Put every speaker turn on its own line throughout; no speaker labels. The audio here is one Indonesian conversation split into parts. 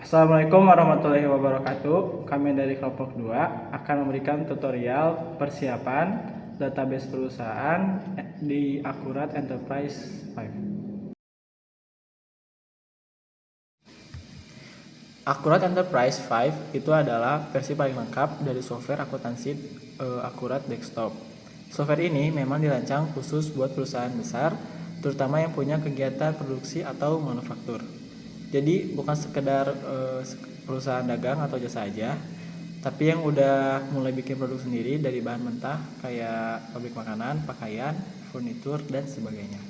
Assalamualaikum warahmatullahi wabarakatuh. Kami dari kelompok 2 akan memberikan tutorial persiapan database perusahaan di Accurate Enterprise 5. Accurate Enterprise 5 itu adalah versi paling lengkap dari software akuntansi Accurate Desktop. Software ini memang dirancang khusus buat perusahaan besar, terutama yang punya kegiatan produksi atau manufaktur. Jadi bukan sekedar perusahaan dagang atau jasa aja, tapi yang udah mulai bikin produk sendiri dari bahan mentah kayak pabrik makanan, pakaian, furnitur, dan sebagainya.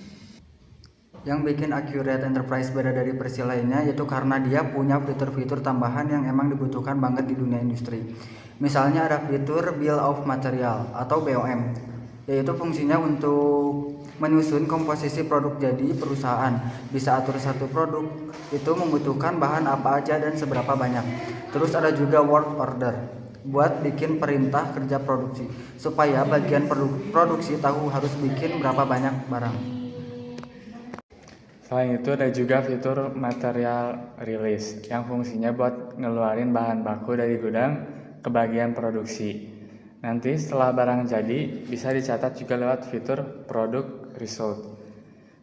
Yang bikin Accurate Enterprise beda dari versi lainnya yaitu karena dia punya fitur-fitur tambahan yang emang dibutuhkan banget di dunia industri. Misalnya ada fitur Bill of Material atau BOM, yaitu fungsinya untuk menyusun komposisi produk jadi perusahaan. Bisa atur satu produk itu membutuhkan bahan apa aja dan seberapa banyak. Terus ada juga work order buat bikin perintah kerja produksi, supaya bagian produksi tahu harus bikin berapa banyak barang.
Selain itu ada juga fitur material release yang fungsinya buat ngeluarin bahan baku dari gudang ke bagian produksi. Nanti setelah barang jadi bisa dicatat juga lewat fitur product result.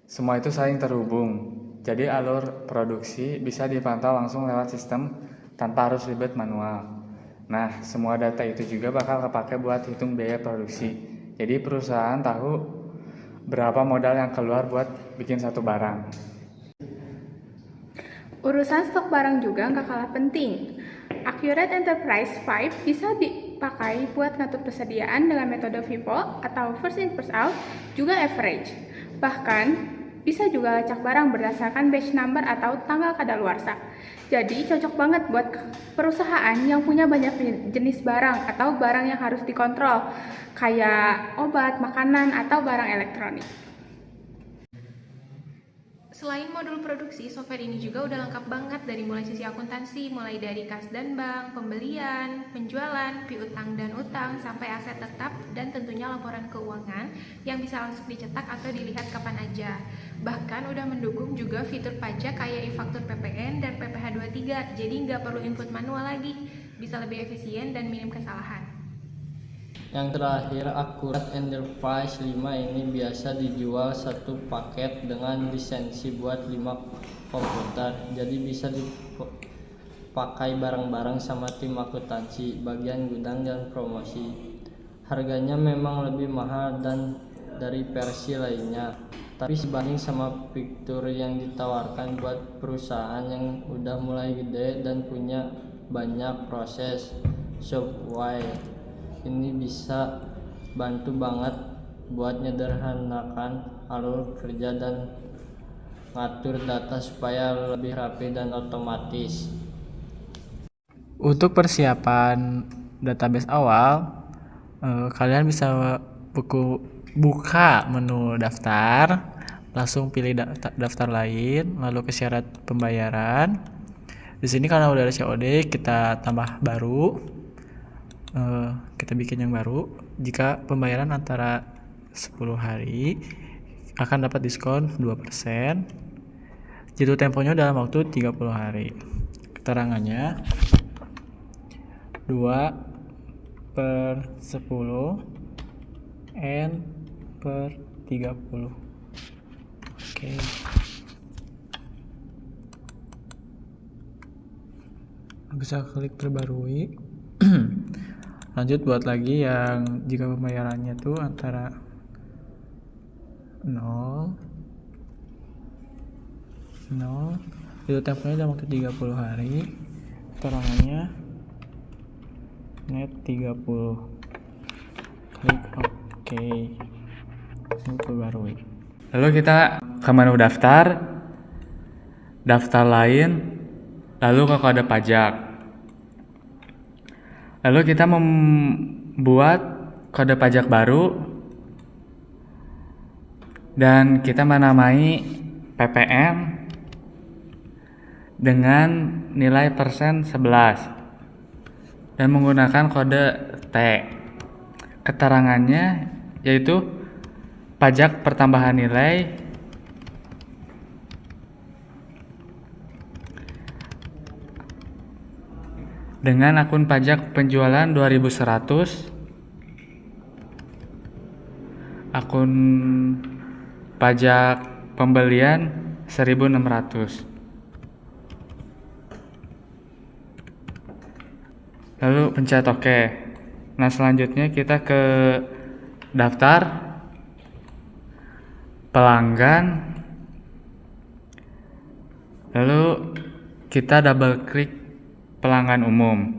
Semua itu saling terhubung, jadi alur produksi bisa dipantau langsung lewat sistem tanpa harus ribet manual. Nah, semua data itu juga bakal kepake buat hitung biaya produksi. Jadi perusahaan tahu berapa modal yang keluar buat bikin satu barang.
Urusan stok barang juga nggak kalah penting. Accurate Enterprise 5 bisa dipakai buat ngatur persediaan dengan metode FIFO atau first in first out, juga average. Bahkan bisa juga lacak barang berdasarkan batch number atau tanggal kadaluarsa. Jadi cocok banget buat perusahaan yang punya banyak jenis barang atau barang yang harus dikontrol, kayak obat, makanan, atau barang elektronik.
Selain modul produksi, software ini juga udah lengkap banget dari mulai sisi akuntansi, mulai dari kas dan bank, pembelian, penjualan, piutang dan utang, sampai aset tetap dan tentunya laporan keuangan yang bisa langsung dicetak atau dilihat kapan aja. Bahkan udah mendukung juga fitur pajak kayak e-faktur PPN dan PPh 23, jadi nggak perlu input manual lagi, bisa lebih efisien dan minim kesalahan.
Yang terakhir, Accurate Enterprise 5 ini biasa dijual satu paket dengan lisensi buat 5 komputer. Jadi bisa dipakai bareng-bareng sama tim akuntansi, bagian gudang dan promosi. Harganya memang lebih mahal dari versi lainnya, tapi sebanding sama fitur yang ditawarkan buat perusahaan yang udah mulai gede dan punya banyak proses software, ini bisa bantu banget buat nyederhanakan alur kerja dan ngatur data supaya lebih rapi dan otomatis.
Untuk persiapan database awal, kalian bisa buka menu daftar, langsung pilih daftar lain, lalu ke syarat pembayaran. Di sini karena udah ada COD, kita tambah baru. Kita bikin yang baru. Jika pembayaran antara 10 hari akan dapat diskon 2%. Jatuh temponya dalam waktu 30 hari. Keterangannya 2/10 N/30. Oke. Bisa klik perbarui. Lanjut buat lagi yang jika pembayarannya tuh antara 0 itu temponya dalam waktu 30 hari, keterangannya net 30. Klik OK. Ini perbarui.
Lalu kita ke menu daftar lain, lalu ke kode pajak. Lalu kita membuat kode pajak baru dan kita menamai PPN dengan nilai persen 11 dan menggunakan kode T. Keterangannya yaitu pajak pertambahan nilai dengan akun pajak penjualan 2100, akun pajak pembelian 1600. Lalu pencet OK. Nah, selanjutnya kita ke daftar pelanggan. Lalu kita double klik pelanggan umum.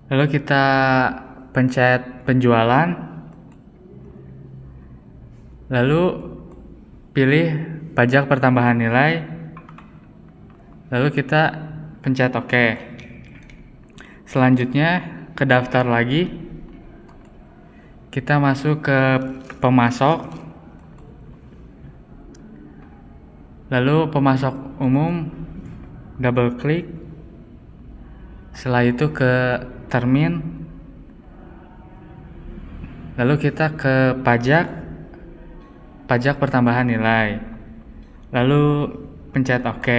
Lalu kita pencet penjualan. Lalu pilih pajak pertambahan nilai. Lalu kita pencet OK. Selanjutnya ke daftar lagi. Kita masuk ke pemasok. Lalu pemasok umum, double klik. Setelah itu ke termin. Lalu kita ke pajak pertambahan nilai. Lalu pencet OK.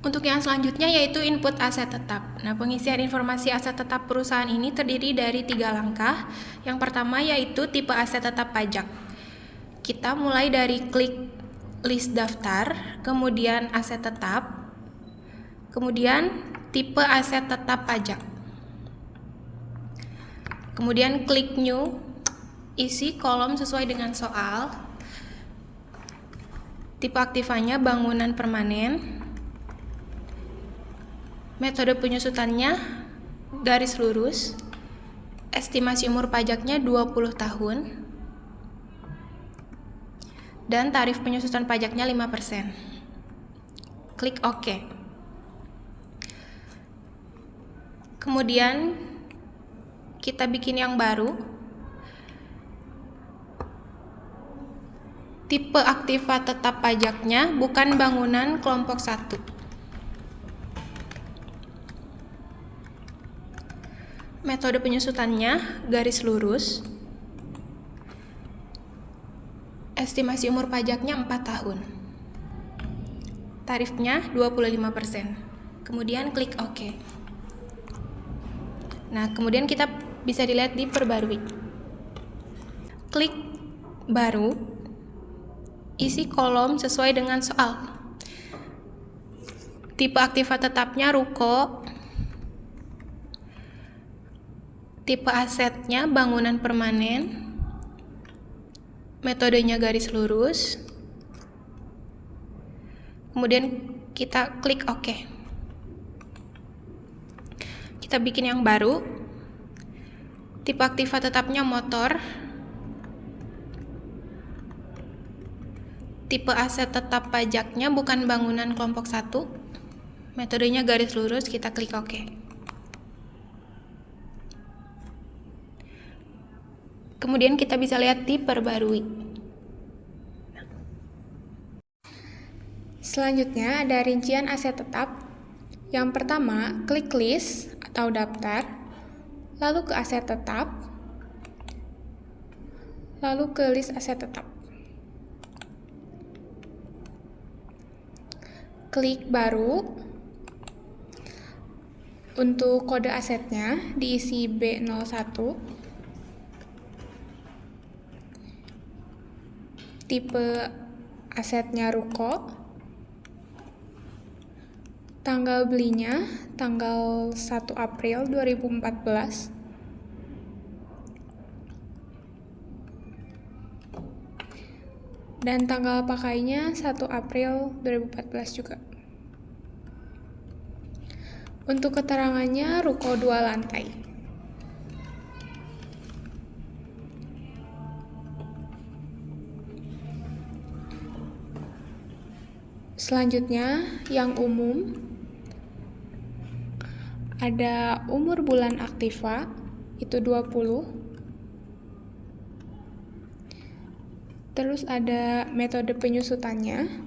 Untuk yang selanjutnya yaitu input aset tetap. Nah, pengisian informasi aset tetap perusahaan ini terdiri dari 3 langkah. Yang pertama yaitu tipe aset tetap pajak. Kita mulai dari klik list daftar, kemudian aset tetap, kemudian tipe aset tetap pajak. Kemudian klik new, isi kolom sesuai dengan soal. Tipe aktifanya bangunan permanen. Metode penyusutannya garis lurus. Estimasi umur pajaknya 20 tahun. Dan tarif penyusutan pajaknya 5%. Klik OK. Kemudian kita bikin yang baru. Tipe aktiva tetap pajaknya bukan bangunan kelompok 1. Metode penyusutannya garis lurus. Estimasi umur pajaknya 4 tahun. Tarifnya 25%. Kemudian klik OK. Nah, kemudian kita bisa dilihat di perbarui. Klik baru. Isi kolom sesuai dengan soal. Tipe aktiva tetapnya ruko. Tipe asetnya bangunan permanen. Metodenya garis lurus. Kemudian kita klik OK. Kita bikin yang baru. Tipe aktiva tetapnya motor. Tipe aset tetap pajaknya bukan bangunan kelompok 1. Metodenya garis lurus, kita klik OK. Kemudian kita bisa lihat di perbarui. Selanjutnya ada rincian aset tetap. Yang pertama, klik list atau daftar, lalu ke aset tetap, lalu ke list aset tetap. Klik baru. Untuk kode asetnya diisi B01. Tipe asetnya ruko. Tanggal belinya tanggal 1 April 2014. Dan tanggal pakainya 1 April 2014 juga. Untuk keterangannya ruko 2 lantai. Selanjutnya yang umum ada umur bulan aktiva itu 20. Terus ada metode penyusutannya,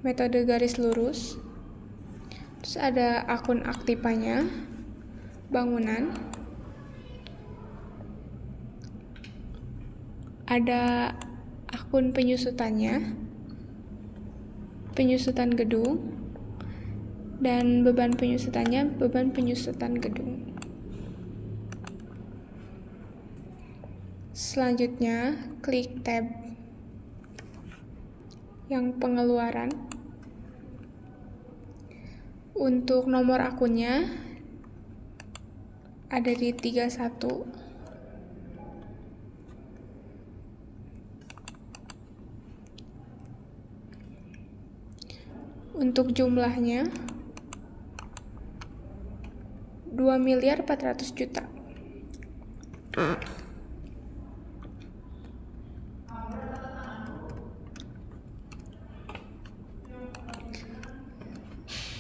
metode garis lurus. Terus ada akun aktivanya, bangunan. Ada akun penyusutannya,
penyusutan gedung, dan beban penyusutannya beban penyusutan gedung. Selanjutnya, klik tab yang pengeluaran. Untuk nomor akunnya ada di 31. Untuk jumlahnya 2.400.000.000.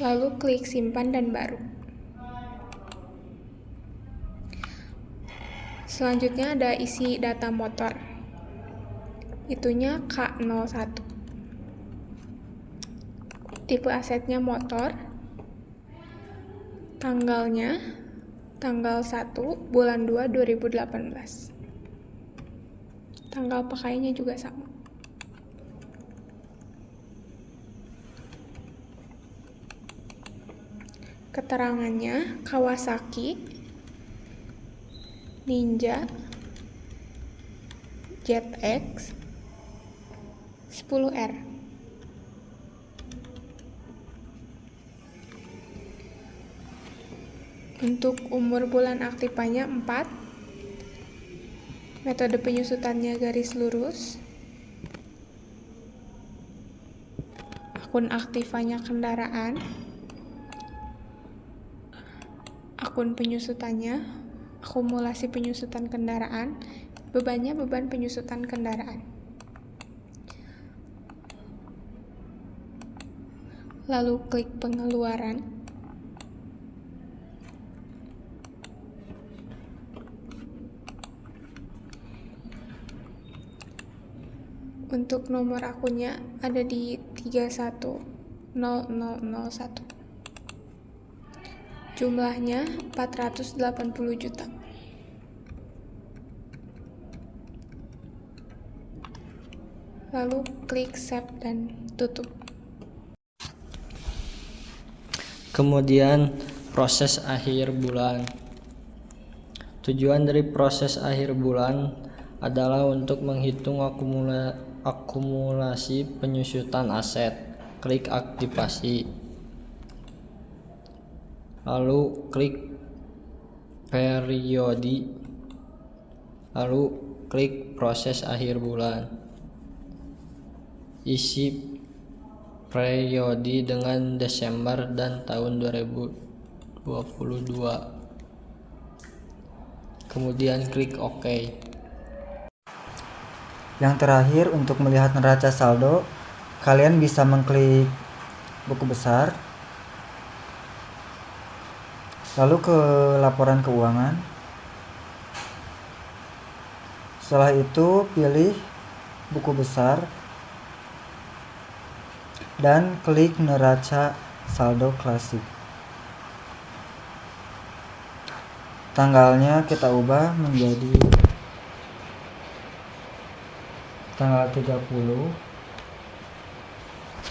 Lalu klik simpan dan baru. Selanjutnya ada isi data motor. Itunya K01. Tipe asetnya motor. Tanggalnya tanggal 1 bulan 2 2018. Tanggal pakainya juga sama. Keterangannya Kawasaki Ninja ZX 10R. Untuk umur bulan aktifannya 4. Metode penyusutannya garis lurus. Akun aktifannya kendaraan. Akun penyusutannya akumulasi penyusutan kendaraan. Bebannya beban penyusutan kendaraan. Lalu klik pengeluaran. Untuk nomor akunnya ada di 310001. Jumlahnya 480 juta. Lalu klik save dan tutup.
Kemudian proses akhir bulan. Tujuan dari proses akhir bulan adalah untuk menghitung akumulasi penyusutan aset. Klik aktivasi. Lalu klik periodi. Lalu klik proses akhir bulan. Isi periodi dengan Desember dan tahun 2022. Kemudian klik OK.
Yang terakhir, untuk melihat neraca saldo, kalian bisa mengklik buku besar, lalu ke laporan keuangan. Setelah itu pilih buku besar dan klik neraca saldo klasik. Tanggalnya kita ubah menjadi tanggal 30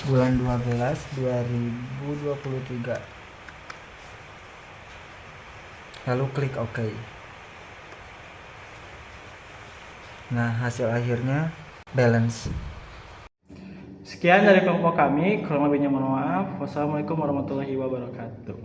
bulan 12 2023. Lalu klik OK. Nah, hasil akhirnya balance.
Sekian dari kelompok kami, kurang lebihnya mohon maaf. Wassalamualaikum warahmatullahi wabarakatuh.